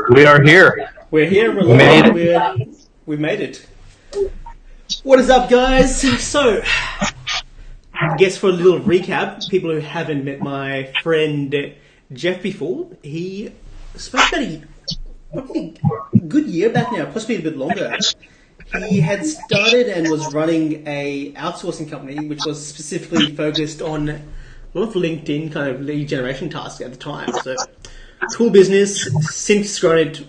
We are here. We're here. We're We made live. We made it. What is up, guys? So, I guess for a little recap, people who haven't met my friend Jeff before, he spoke about probably a good year back now, possibly a bit longer. He had started and was running a outsourcing company, which was specifically focused on a lot of LinkedIn kind of lead generation tasks at the time. So, cool business. Since grown it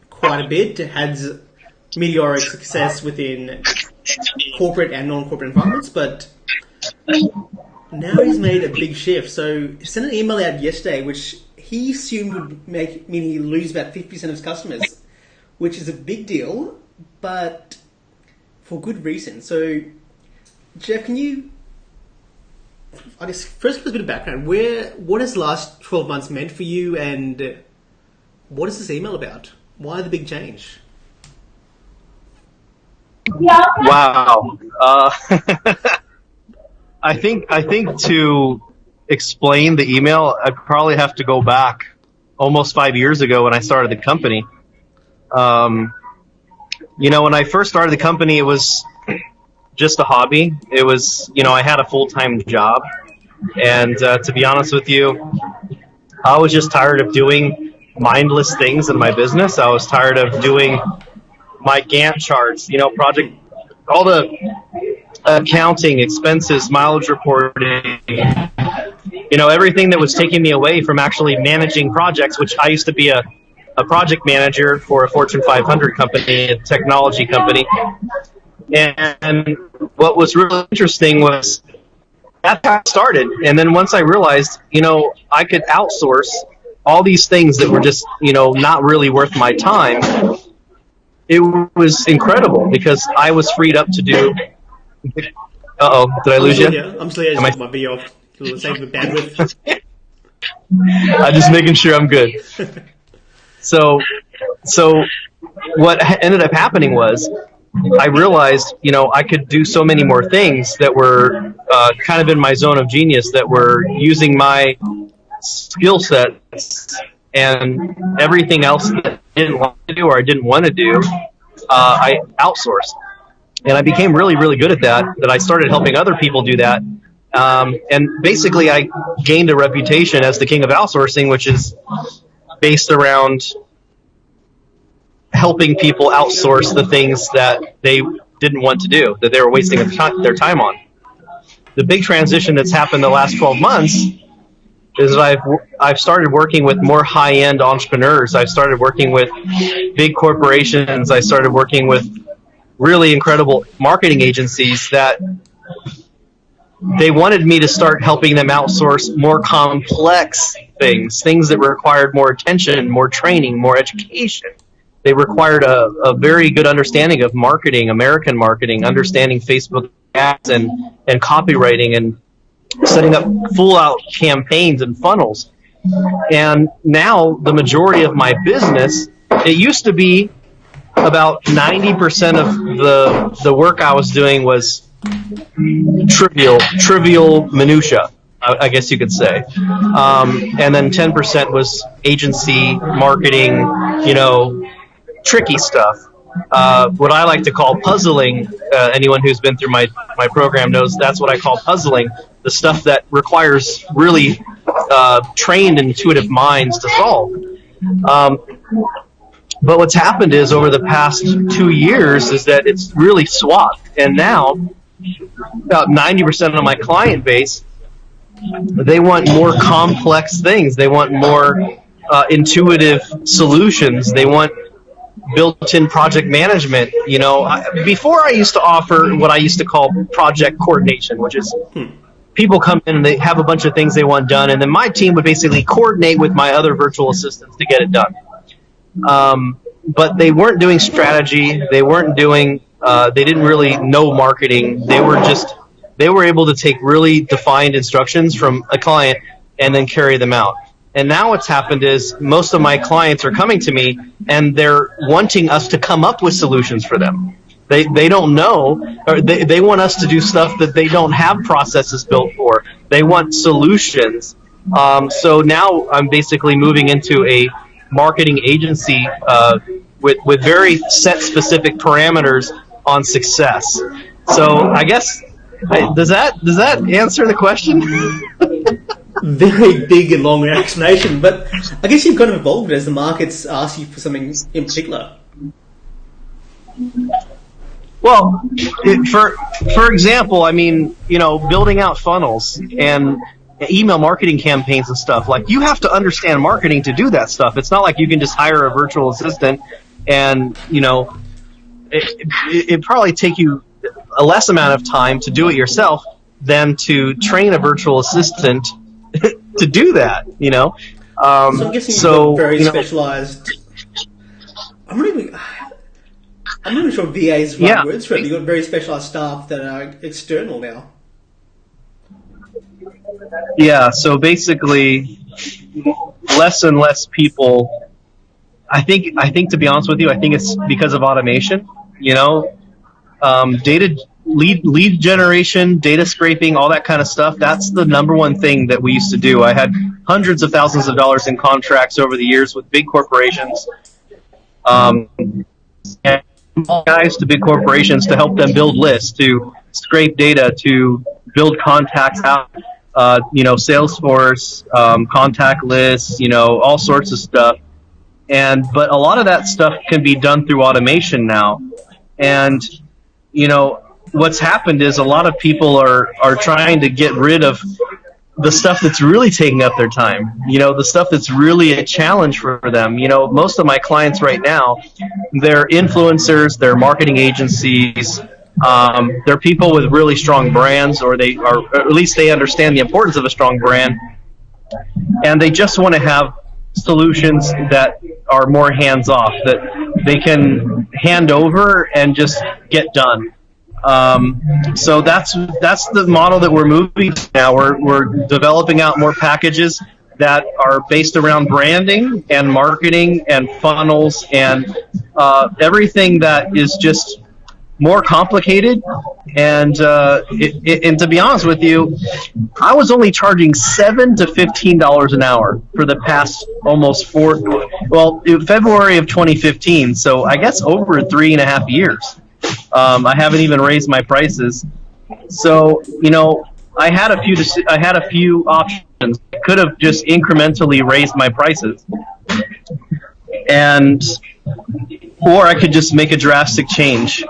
quite a bit, has meteoric success within corporate and non-corporate environments, but now he's made a big shift. So he sent an email out yesterday, which he assumed would mean he lose about 50% of his customers, which is a big deal, but for good reason. So, Jeff, can you, I guess, first give us a bit of background. What has the last 12 months meant for you, and what is this email about? Why the big change? Wow. I think to explain the email, I'd probably have to go back almost 5 years ago when I started the company. When I first started the company, it was just a hobby. It was, I had a full-time job. And to be honest with you, I was just tired of doing mindless things in my business. I was tired of doing my Gantt charts, project, all the accounting, expenses, mileage reporting, everything that was taking me away from actually managing projects, which I used to be a project manager for a Fortune 500 company, a technology company. And what was really interesting was that's how I started. And then once I realized, I could outsource all these things that were just, not really worth my time, it was incredible because I was freed up to do. Uh-oh, did I lose you? Yeah, I'm still here. Just might be off. Save the bandwidth. I'm just making sure I'm good. So what ended up happening was I realized, I could do so many more things that were kind of in my zone of genius, that were using my skill sets, and everything else that I didn't want to do or I didn't want to do, I outsourced. And I became really, really good at that I started helping other people do that. And basically I gained a reputation as the king of outsourcing, which is based around helping people outsource the things that they didn't want to do, that they were wasting their time on. The big transition that's happened the last 12 months is that I've started working with more high-end entrepreneurs. I've started working with big corporations. I started working with really incredible marketing agencies that they wanted me to start helping them outsource more complex things that required more attention, more training, more education. They required a very good understanding of marketing, American marketing, understanding Facebook ads and copywriting and setting up full-out campaigns and funnels. And now the majority of my business, it used to be about 90% of the work I was doing was trivial minutia, I guess you could say. And then 10% was agency, marketing, tricky stuff. What I like to call puzzling, anyone who's been through my program knows that's what I call puzzling, the stuff that requires really trained, intuitive minds to solve. But what's happened is over the past 2 years is that it's really swapped. And now about 90% of my client base, they want more complex things. They want more intuitive solutions. They want built-in project management. Before I used to offer what I used to call project coordination, which is people come in and they have a bunch of things they want done, and then my team would basically coordinate with my other virtual assistants to get it done. But they weren't doing strategy. They weren't doing. They didn't really know marketing. They were able to take really defined instructions from a client and then carry them out. And now what's happened is most of my clients are coming to me and they're wanting us to come up with solutions for them. They don't know, or they want us to do stuff that they don't have processes built for. They want solutions. So now I'm basically moving into a marketing agency with very set specific parameters on success. So I guess does that answer the question? Very big and long explanation, but I guess you've kind of evolved as the markets ask you for something in particular. Well, for example, I mean, building out funnels and email marketing campaigns and stuff. Like, you have to understand marketing to do that stuff. It's not like you can just hire a virtual assistant and, it probably take you a less amount of time to do it yourself than to train a virtual assistant to do that, So I'm guessing you've got very specialized. I'm not even sure VA is the right words for it. You've got very specialized staff that are external now. Yeah, so basically, less and less people. I think to be honest with you, I think it's because of automation. Data lead generation, data scraping, all that kind of stuff. That's the number one thing that we used to do. I had hundreds of thousands of dollars in contracts over the years with big corporations, and small guys to big corporations to help them build lists, to scrape data, to build contacts out. Salesforce, contact lists, all sorts of stuff. But a lot of that stuff can be done through automation now. And, what's happened is a lot of people are trying to get rid of the stuff that's really taking up their time, the stuff that's really a challenge for them. Most of my clients right now, they're influencers, they're marketing agencies, they're people with really strong brands, or at least they understand the importance of a strong brand, and they just want to have solutions that are more hands-off, that they can hand over and just get done. So that's the model that we're moving to now. We're developing out more packages that are based around branding and marketing and funnels and everything that is just more complicated. And to be honest with you, I was only charging $7 to $15 an hour for the past almost February of 2015. So I guess over 3.5 years. I haven't even raised my prices. So, I had a few options. I could have just incrementally raised my prices, or I could just make a drastic change.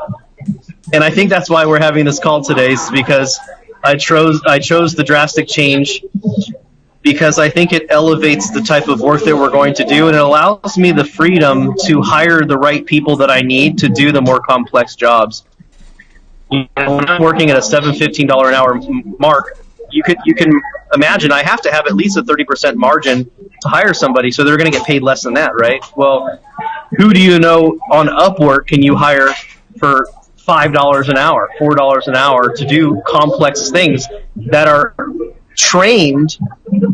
And I think that's why we're having this call today, is because I chose the drastic change because I think it elevates the type of work that we're going to do, and it allows me the freedom to hire the right people that I need to do the more complex jobs. When I'm working at a $7-15 an hour mark, you can imagine I have to have at least a 30% margin to hire somebody, so they're going to get paid less than that, right? Well, who do you know on Upwork can you hire for $5 an hour, $4 an hour to do complex things that are trained,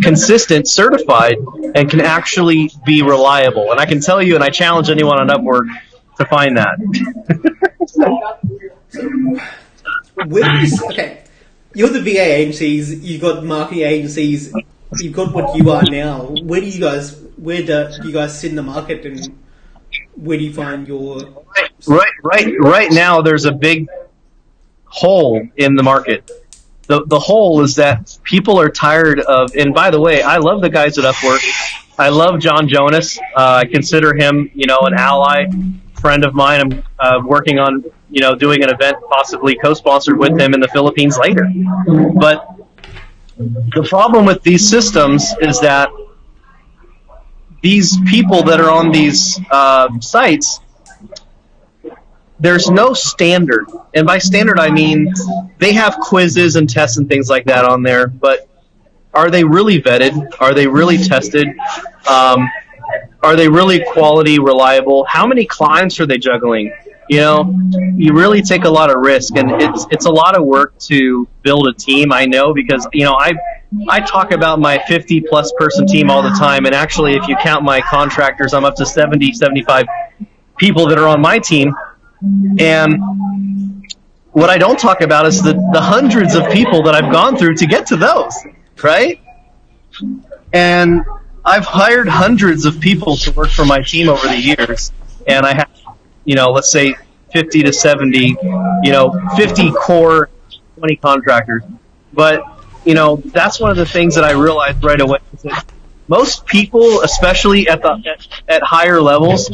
consistent, certified, and can actually be reliable? And I can tell you, and I challenge anyone on Upwork to find that. Okay, you're the VA agencies, you've got marketing agencies, you've got what you are now. Where do you guys sit in the market, and where do you find your... Right now, there's a big hole in the market. The hole is that people are tired of, and by the way, I love the guys at Upwork. I love John Jonas. I consider him, an ally, friend of mine. I'm working on, doing an event, possibly co-sponsored with him in the Philippines later. But the problem with these systems is that these people that are on these sites, there's no standard. And by standard, I mean they have quizzes and tests and things like that on there, but are they really vetted? Are they really tested? Are they really quality, reliable? How many clients are they juggling? You really take a lot of risk, and it's a lot of work to build a team. I know, because I talk about my 50-plus person team all the time, and actually, if you count my contractors, I'm up to 70, 75 people that are on my team. And what I don't talk about is the hundreds of people that I've gone through to get to those, right? And I've hired hundreds of people to work for my team over the years, and I have, let's say 50 to 70, 50 core, 20 contractors. But, that's one of the things that I realized right away is that most people, especially at higher levels,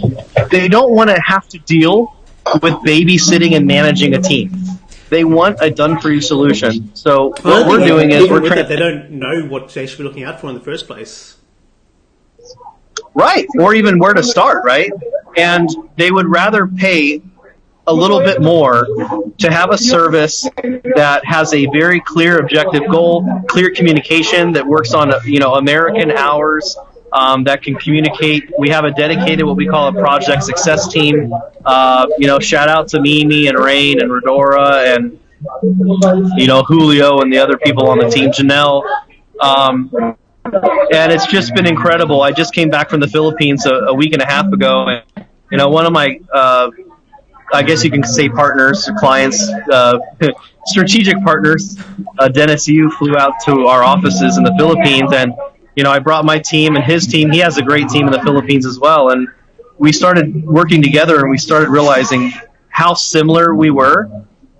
they don't want to have to deal with babysitting and managing a team. They want a done-for-you solution. So what we're doing is we're trying. They don't know what they should be looking out for in the first place. Right, or even where to start, right? And they would rather pay a little bit more to have a service that has a very clear objective goal, clear communication that works on American hours, that can communicate. We have a dedicated, what we call a project success team. Shout out to Mimi and Rain and Rodora and Julio and the other people on the team, Janelle. And it's just been incredible. I just came back from the Philippines a week and a half ago, and one of my I guess you can say partners, clients, strategic partners, Dennis Yu flew out to our offices in the Philippines, and I brought my team and his team. He has a great team in the Philippines as well, and we started working together, and we started realizing how similar we were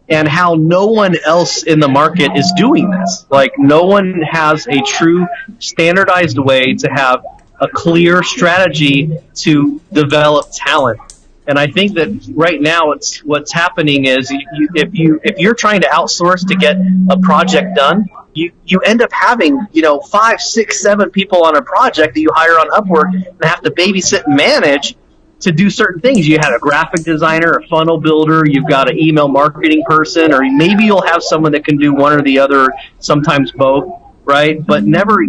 and how no one else in the market is doing this. Like, no one has a true standardized way to have a clear strategy to develop talent. And I think that right now what's happening is if you're trying to outsource to get a project done, you end up having 5, 6, 7 people on a project that you hire on Upwork and have to babysit and manage to do certain things. You had a graphic designer, a funnel builder, you've got an email marketing person, or maybe you'll have someone that can do one or the other, sometimes both, right? But never,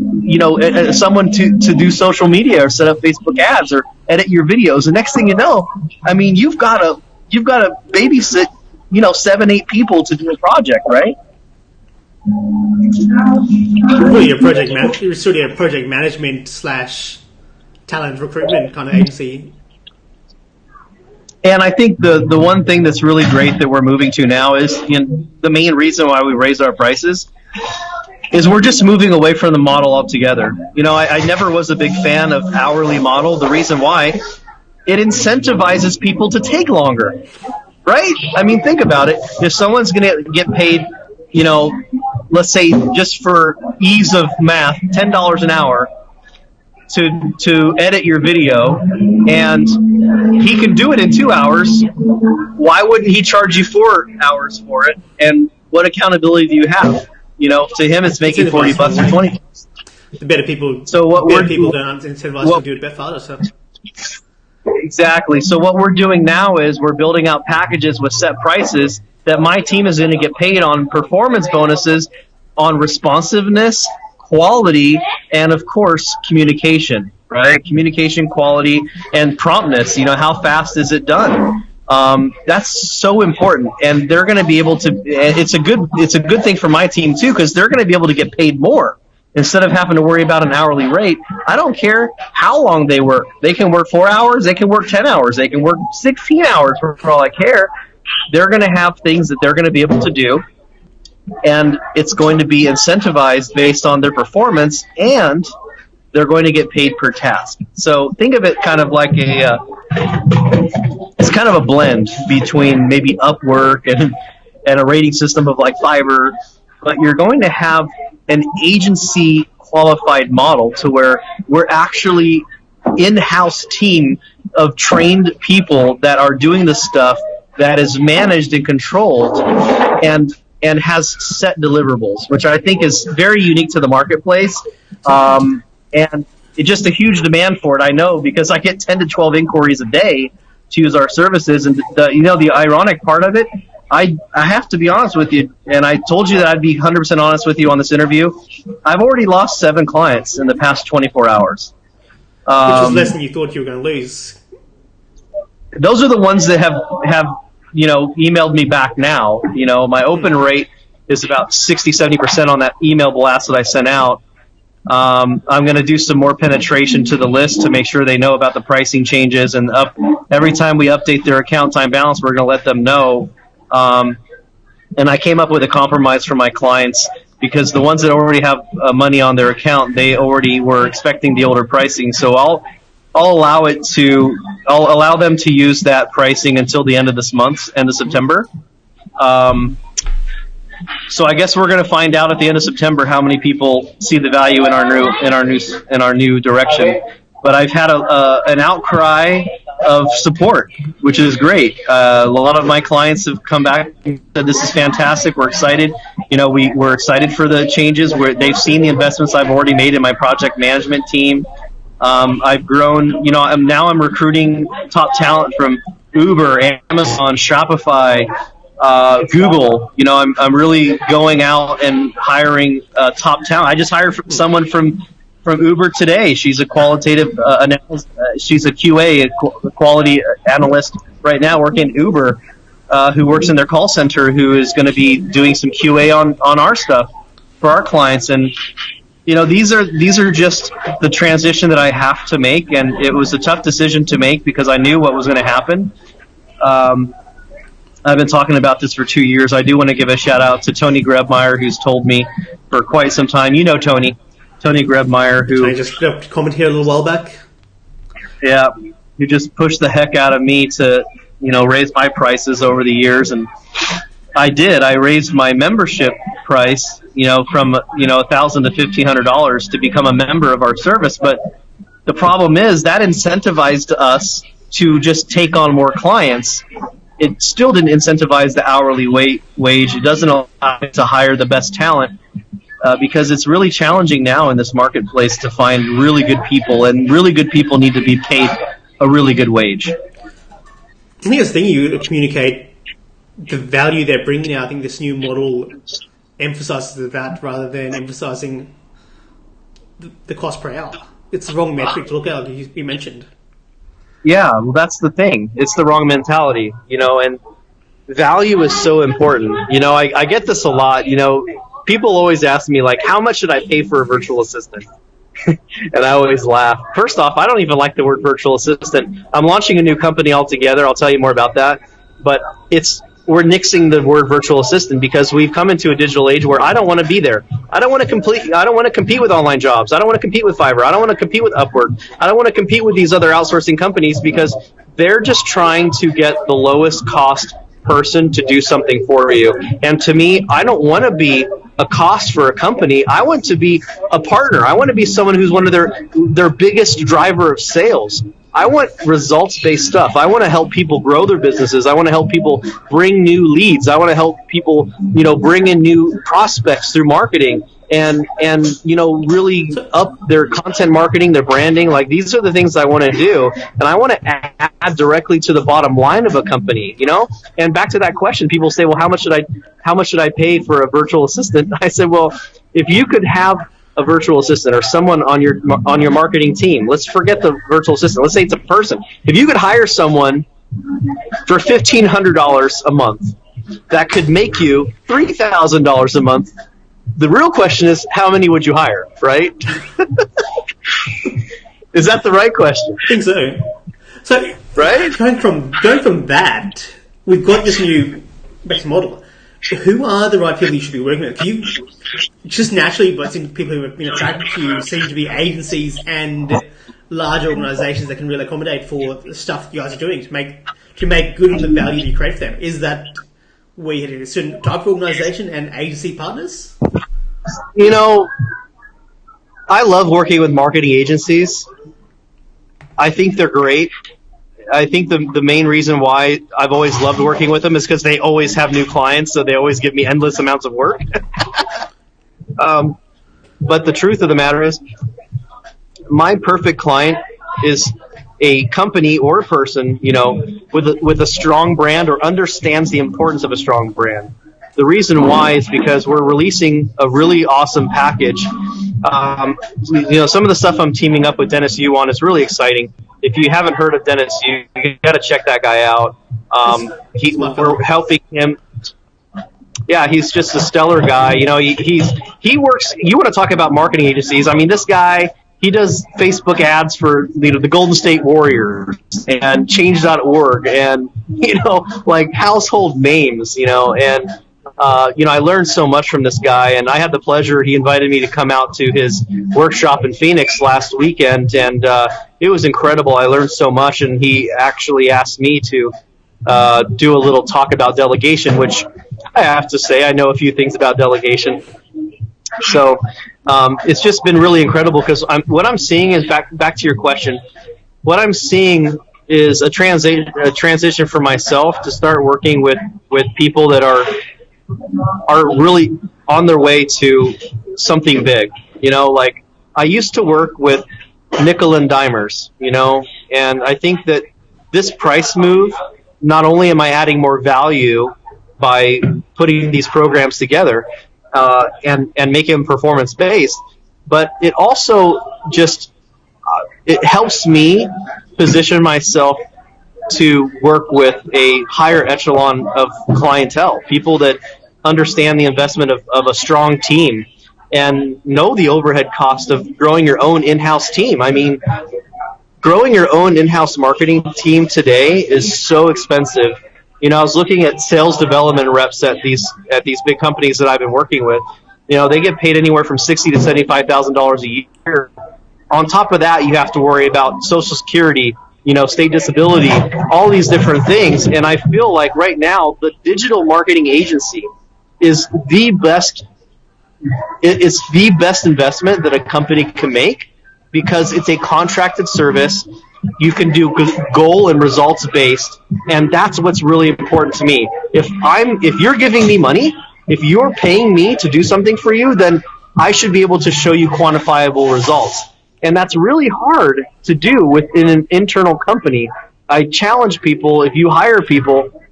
someone to do social media or set up Facebook ads or edit your videos. The next thing you know, you've got to babysit, 7, 8 people to do a project, right? Really, you're sort of a project management / talent recruitment kind of agency. And I think the one thing that's really great that we're moving to now is the main reason why we raise our prices is we're just moving away from the model altogether. I never was a big fan of hourly model. The reason why, it incentivizes people to take longer, right? Think about it. If someone's going to get paid, let's say just for ease of math, $10 an hour to edit your video, and he can do it in 2 hours, why wouldn't he charge you 4 hours for it? And what accountability do you have? To him, it's making $40 or $20. The better people, people don't incentivize to do it better faster. So. Exactly. So what we're doing now is we're building out packages with set prices that my team is going to get paid on performance bonuses, on responsiveness, quality, and of course communication. Right? Communication, quality, and promptness. How fast is it done? That's so important, and they're going to be able to. It's a good thing for my team too, because they're going to be able to get paid more instead of having to worry about an hourly rate. I don't care how long they work. They can work 4 hours. They can work 10 hours. They can work 16 hours for all I care. They're going to have things that they're going to be able to do, and it's going to be incentivized based on their performance, and they're going to get paid per task. So think of it kind of like it's kind of a blend between maybe Upwork and a rating system of like Fiverr, but you're going to have an agency qualified model to where we're actually in-house team of trained people that are doing the stuff that is managed and controlled and has set deliverables, which I think is very unique to the marketplace. And it's just a huge demand for it, I know, because I get 10 to 12 inquiries a day to use our services. And the ironic part of it, I have to be honest with you, and I told you that I'd be 100% honest with you on this interview. I've already lost 7 clients in the past 24 hours. Which is less than you thought you were going to lose. Those are the ones that have emailed me back now. My open rate is about 60-70% on that email blast that I sent out. I'm going to do some more penetration to the list to make sure they know about the pricing changes, and every time we update their account time balance, we're going to let them know. And I came up with a compromise for my clients because the ones that already have money on their account, they already were expecting the older pricing. So I'll allow them to use that pricing until the end of this month, end of September. So I guess we're going to find out at the end of September how many people see the value in our new direction. But I've had an outcry of support, which is great. A lot of my clients have come back and said, "This is fantastic. We're excited. We're excited for the changes. They've seen the investments I've already made in my project management team. I've grown. I'm recruiting top talent from Uber, Amazon, Shopify, Google. I'm really going out and hiring top talent. I just hired someone from Uber today. She's a qualitative analyst. She's a QA, a quality analyst right now working at Uber, who works in their call center, who is going to be doing some QA on our stuff for our clients. And these are just the transition that I have to make, and it was a tough decision to make because I knew what was going to happen. I've been talking about this for 2 years. I do want to give a shout out to Tony Grebmeyer, who's told me for quite some time. Tony Grebmeyer, who... I just commented here a little while back. Yeah, who just pushed the heck out of me to, raise my prices over the years. And I did. I raised my membership price, from, $1,000 to $1,500 to become a member of our service. But the problem is that incentivized us to just take on more clients. It still didn't incentivize the hourly wage. It doesn't allow us to hire the best talent. Because it's really challenging now in this marketplace to find really good people, and really good people need to be paid a really good wage. I think it's the thing, you communicate the value they're bringing out. I think this new model emphasizes that rather than emphasizing the cost per hour. It's the wrong metric to look at, like you mentioned. Yeah, well, that's the thing. It's the wrong mentality, and value is so important. I get this a lot, People always ask me, how much should I pay for a virtual assistant? And I always laugh. First off, I don't even like the word virtual assistant. I'm launching a new company altogether. I'll tell you more about that. But we're nixing the word virtual assistant because we've come into a digital age where I don't want to be there. I don't want to compete with online jobs. I don't want to compete with Fiverr. I don't want to compete with Upwork. I don't want to compete with these other outsourcing companies because they're just trying to get the lowest cost person to do something for you. And to me, I don't want to be a cost for a company. I want to be a partner. I want to be someone who's one of their biggest driver of sales. I want results-based stuff. I want to help people grow their businesses. I want to help people bring new leads. I want to help people, bring in new prospects through marketing and really up their content marketing, their branding. These are the things I want to do, and I want to add directly to the bottom line of a company. And back to that question, people say, well, how much should I pay for a virtual assistant? I said, well, if you could have a virtual assistant or someone on your marketing team, let's forget the virtual assistant. Let's say it's a person. If you could hire someone for $1,500 a month, that could make you $3,000 a month. The real question is, how many would you hire, right? Is that the right question? I think so. So, right? Going from that, we've got this new best model. Who are the right people you should be working with? You just naturally, I think people who have been attracted to you seem to be agencies and large organisations that can really accommodate for the stuff you guys are doing to make good on the value you create for them. Is that where you hit a certain type of organisation and agency partners? I love working with marketing agencies. I think they're great. I think the main reason why I've always loved working with them is because they always have new clients, so they always give me endless amounts of work. But the truth of the matter is, my perfect client is a company or a person, with a strong brand or understands the importance of a strong brand. The reason why is because we're releasing a really awesome package. Some of the stuff I'm teaming up with Dennis Yu on is really exciting. If you haven't heard of Dennis Yu, you got to check that guy out. We're helping him. Yeah, he's just a stellar guy. He works. You want to talk about marketing agencies? I mean, this guy, he does Facebook ads for the Golden State Warriors and Change.org and household names. And I learned so much from this guy, and I had the pleasure. He invited me to come out to his workshop in Phoenix last weekend, and it was incredible. I learned so much, and he actually asked me to do a little talk about delegation, which I have to say I know a few things about delegation. So it's just been really incredible because what I'm seeing is back to your question. What I'm seeing is a transition for myself to start working with people that are really on their way to something big. Like I used to work with nickel and dimers, and I think that this price move, not only am I adding more value by putting these programs together and making them performance based, but it also just it helps me position myself to work with a higher echelon of clientele, people that understand the investment of a strong team and know the overhead cost of growing your own in-house team. I mean, growing your own in-house marketing team today is so expensive. I was looking at sales development reps at these big companies that I've been working with. They get paid anywhere from $60,000 to $75,000 a year. On top of that, you have to worry about Social Security, state disability, all these different things. And I feel like right now, the digital marketing agency is the best. It's the best investment that a company can make because it's a contracted service. You can do goal and results based, and that's what's really important to me. If you're giving me money, if you're paying me to do something for you, then I should be able to show you quantifiable results. And that's really hard to do within an internal company. I challenge people, if you hire people,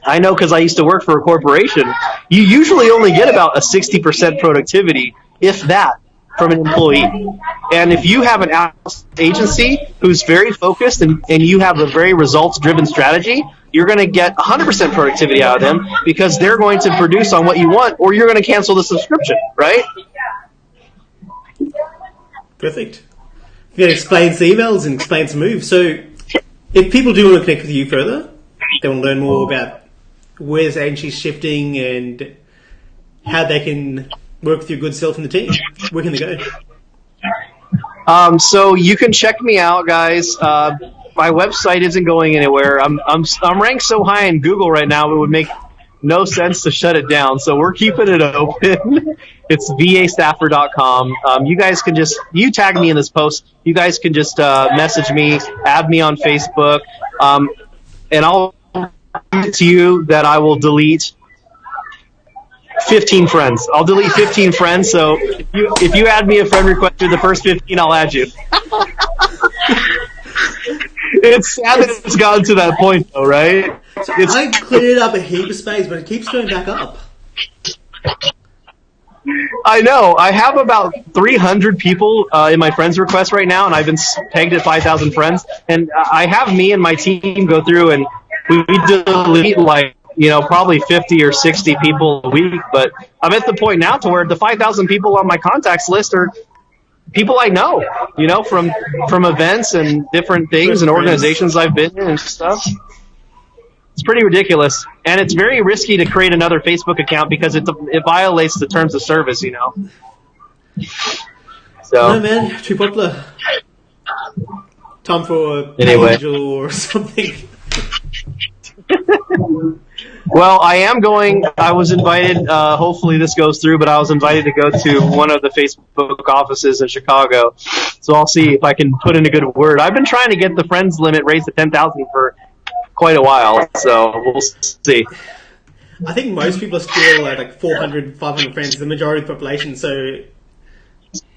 I know because I used to work for a corporation, you usually only get about a 60% productivity, if that, from an employee. And if you have an agency who's very focused and you have a very results-driven strategy, you're going to get 100% productivity out of them because they're going to produce on what you want, or you're going to cancel the subscription, right? Perfect. That explains the emails and explains the move. So if people do want to connect with you further, they want to learn more about where's the agency shifting and how they can work with your good self and the team, where can they go? So you can check me out, guys. My website isn't going anywhere. I'm ranked so high in Google right now, it would make no sense to shut it down. So we're keeping it open. It's vastaffer.com. You guys can you tag me in this post. You guys can just message me, add me on Facebook, and I'll commit to you that I will delete 15 friends. I'll delete 15 friends. So if you add me a friend request through the first 15, I'll add you. It's sad that it's gotten to that point, though, right? I cleared up a heap of space, but it keeps going back up. I know. I have about 300 people in my friends request right now, and I've been pegged at 5,000 friends. And I have me and my team go through, and we delete probably 50 or 60 people a week. But I'm at the point now to where the 5,000 people on my contacts list are people I know, from events and different things and organizations I've been in and stuff. It's pretty ridiculous, and it's very risky to create another Facebook account because it violates the terms of service, So, no, man, too popular. Time for a page or something. Well, I was invited, hopefully this goes through, but I was invited to go to one of the Facebook offices in Chicago. So I'll see if I can put in a good word. I've been trying to get the friends limit raised to 10,000 for quite a while, so we'll see. I think most people are still at 400, 500 friends, the majority of the population, so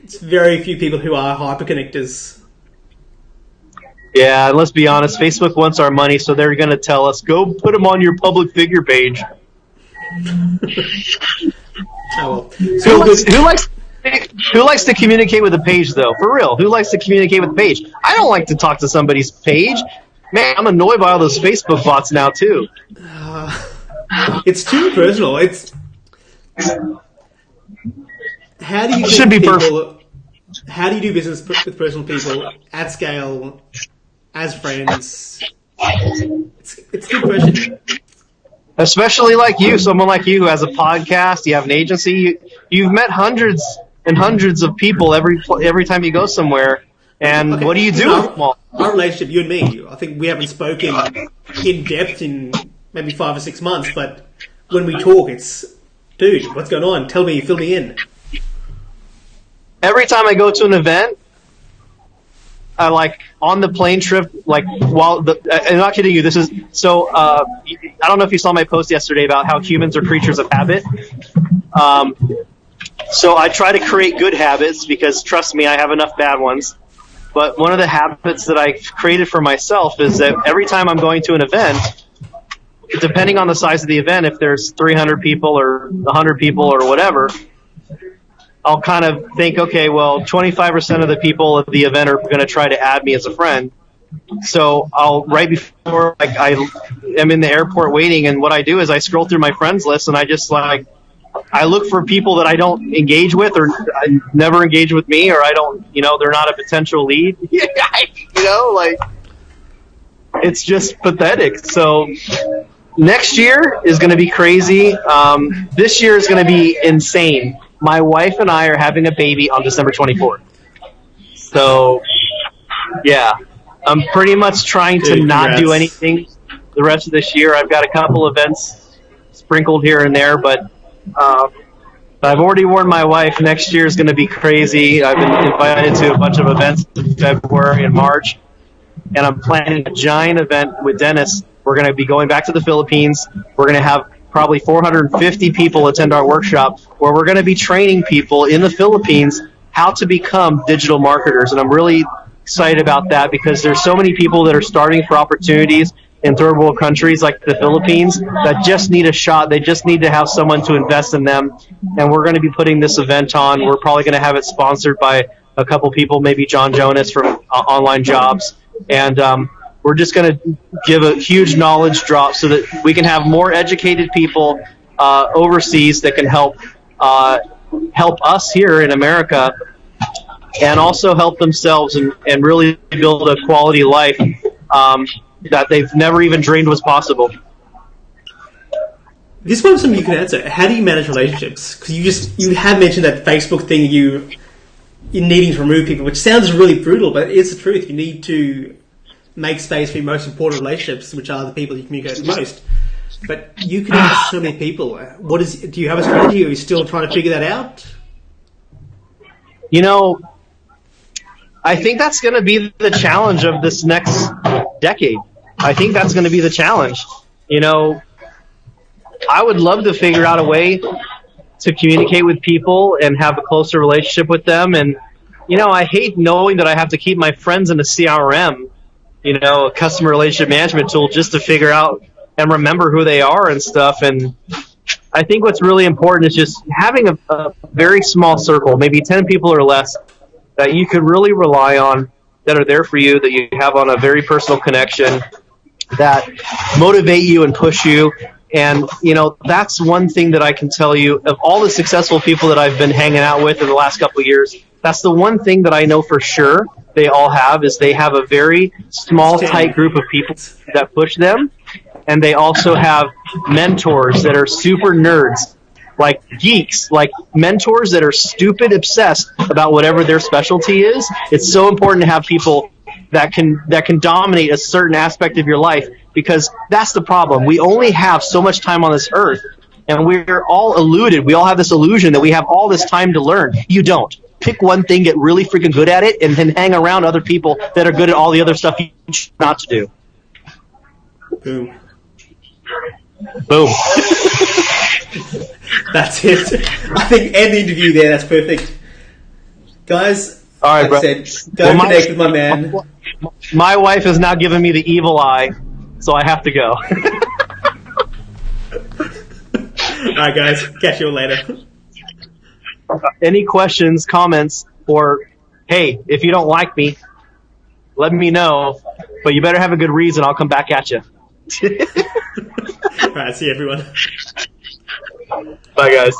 it's very few people who are hyper-connectors. Yeah, and let's be honest, Facebook wants our money, so they're going to tell us, go put them on your public figure page. Oh, well. Who likes to communicate with a page, though? For real, who likes to communicate with a page? I don't like to talk to somebody's page. Man, I'm annoyed by all those Facebook bots now, too. It's too personal. How do you How do you do business with personal people at scale, as friends? It's a good question. Especially like you, someone like you who has a podcast, you have an agency, you've met hundreds and hundreds of people every time you go somewhere. And Okay, what do you do with them all? Our relationship, you and me, I think we haven't spoken in depth in maybe 5 or 6 months, but when we talk, it's, dude, what's going on? Tell me, fill me in. Every time I go to an event, I like on the plane trip, like I'm not kidding you. This is so. I don't know if you saw my post yesterday about how humans are creatures of habit. So I try to create good habits because, trust me, I have enough bad ones. But one of the habits that I created for myself is that every time I'm going to an event, depending on the size of the event, if there's 300 people or 100 people or whatever, I'll kind of think, okay, well, 25% of the people at the event are going to try to add me as a friend. So right before I am in the airport waiting, and what I do is I scroll through my friends list, and I just I look for people that I don't engage with, or I never engage with me, or I don't, they're not a potential lead. It's just pathetic. So next year is going to be crazy. This year is going to be insane. My wife and I are having a baby on December 24th. So, yeah, I'm pretty much trying to not do anything the rest of this year. I've got a couple events sprinkled here and there, but I've already warned my wife next year is going to be crazy. I've been invited to a bunch of events in February and March, and I'm planning a giant event with Dennis. We're going to be going back to the Philippines. We're going to have probably 450 people attend our workshop, where we're going to be training people in the Philippines how to become digital marketers. And I'm really excited about that because there's so many people that are starting for opportunities in third world countries like the Philippines that just need a shot. They just need to have someone to invest in them. And we're going to be putting this event on. We're probably going to have it sponsored by a couple people, maybe John Jonas from Online Jobs. And we're just going to give a huge knowledge drop so that we can have more educated people overseas that can help us here in America, and also help themselves and really build a quality life that they've never even dreamed was possible. This one's something you can answer. How do you manage relationships? Because you have mentioned that Facebook thing, you're needing to remove people, which sounds really brutal, but it's the truth. You need to make space for your most important relationships, which are the people you communicate the most. But you can have so many people. Do you have a strategy, or are you still trying to figure that out? I think that's going to be the challenge of this next decade. I think that's going to be the challenge. I would love to figure out a way to communicate with people and have a closer relationship with them. And, I hate knowing that I have to keep my friends in a CRM, a customer relationship management tool, just to figure out and remember who they are and stuff. And I think what's really important is just having a very small circle, maybe 10 people or less, that you could really rely on, that are there for you, that you have on a very personal connection, that motivate you and push you. And, that's one thing that I can tell you, of all the successful people that I've been hanging out with in the last couple of years, that's the one thing that I know for sure they all have, is they have a very small, tight group of people that push them. And they also have mentors that are super nerds, like geeks, like mentors that are stupid obsessed about whatever their specialty is. It's so important to have people that can dominate a certain aspect of your life, because that's the problem. We only have so much time on this earth, and we're all eluded. We all have this illusion that we have all this time to learn. You don't. Pick one thing, get really freaking good at it, and then hang around other people that are good at all the other stuff you choose not to do. Boom. Boom. That's it. I think end the interview there. That's perfect. Guys, all right, like I said, go connect with my man. My wife has now given me the evil eye, so I have to go. All right, guys. Catch you all later. Any questions, comments, or, hey, if you don't like me, let me know. But you better have a good reason. I'll come back at you. All right, see you, everyone. Bye, guys.